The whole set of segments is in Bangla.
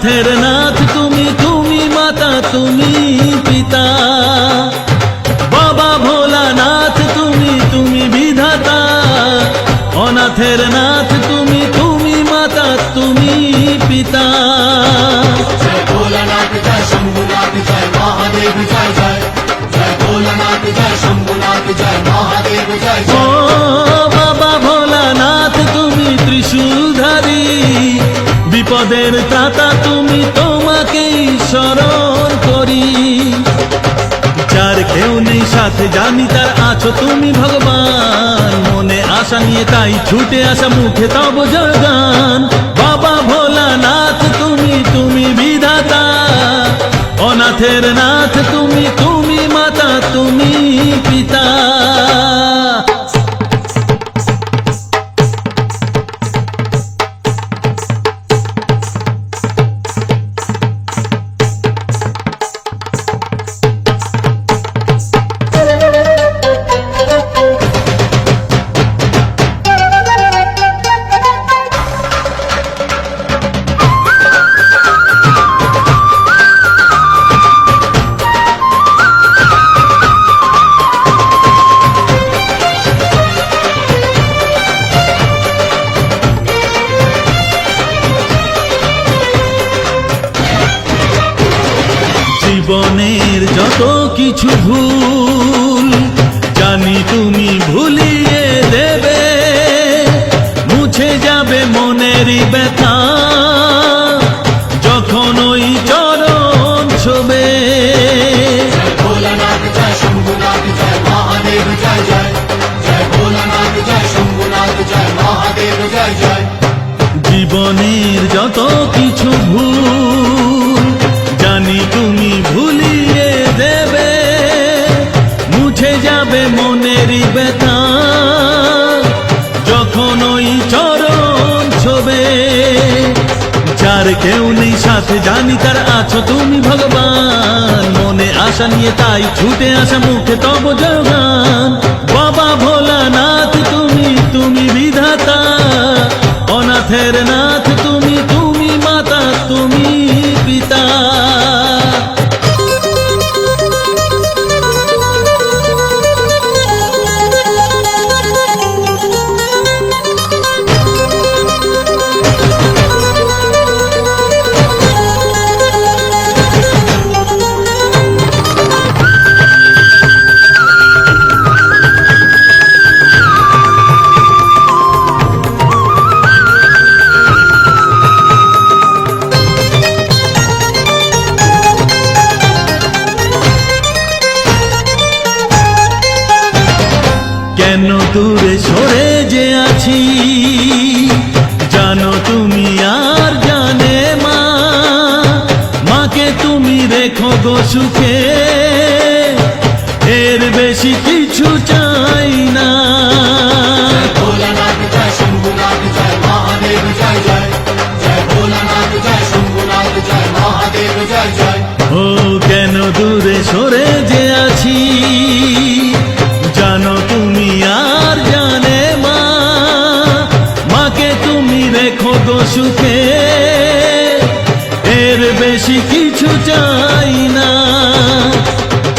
অনাথের নাথ তুমি, তুমি মাতা তুমি পিতা। বাবা ভোলানাথ তুমি, তুমি বিধাতা। অনাথের নাথ তুমি, তুমি মাতা তুমি পিতা। जय भोलानाथ जय शंभुनाथ जय महादेव जय जय। जय भोलानाथ जय शंभुनाथ जय महादेव जय ও जय। বাবা ভোলানাথ তুমি ত্রিশূলধারী, বিপদের ত্রাতা তুমি, তোমাকেই স্মরণ করি। যার কেউ নেই সাথে জানি তার আছো তুমি ভগবান। মনে আশা নিয়ে তাই ছুটে আসা মুখে তব জয়গান। বাবা ভোলানাথ তুমি, তুমি বিধাতা। অনাথের নাথ তুমি, তুমি মাতা তুমি পিতা। জীবনের যত কিছু ভুল জানি তুমি ভুলিয়ে দেবে, মুছে যাবে মনেরই ব্যথা যখন ওই চরণ ছবে। जय भोलानाथ जय शंभुनाथ जय महादेव जय जय। जय भोलानाथ जय शंभुनाथ जय महादेव जय जय। জীবনের যত কিছু ভুল জানি তুমি ভুলিয়ে দেবে, মুছে যাবে মনেরই ব্যথা যখন ওই চরণ ছবে। যার কেউ নেই সাথে জানি তার আছো তুমি ভগবান। মনে আশা নিয়ে তাই ছুটে আসা মুখে তব জয়গান। বাবা ভোলানাথ তুমি, তুমি বিধাতা। অনাথের নাথ তুমি, তুমি মাতা তুমি পিতা। কেন দূরে সরে যে আছি জানো তুমি আর জানে মা। মাকে তুমি রেখো গো সুখে, এর বেশি কিছু চাই না। भोलानाथ जय शंभुनाथ जय महादेव जय जय। जय भोलानाथ जय शंभुनाथ जय महादेव जय जय। ও কেন দূরে সরে যে আছি জানো তুমি আর জানে মা। মাকে তুমি রেখো গো সুখে, এর বেশি কিছু চাই না।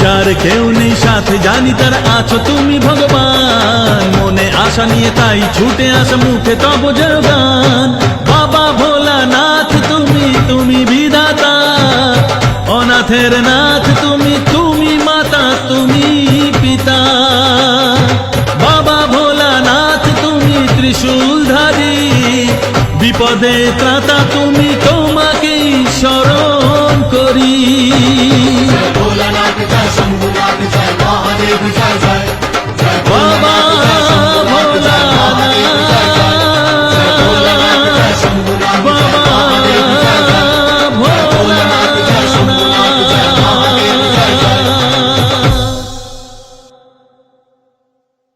যার কেউ নেই সাথে জানি তার আছো তুমি ভগবান। মনে আশা নিয়ে তাই ছুটে আসা মুখে তব জয়গান। বাবা ভোলানাথ তুমি, তুমি বিধাতা। অনাথের নাথ তুমি, তুমি মাতা তুমি পিতা। বাবা ভোলানাথ তুমি ত্রিশূলধারী, বিপদে ত্রাতা তুমি তো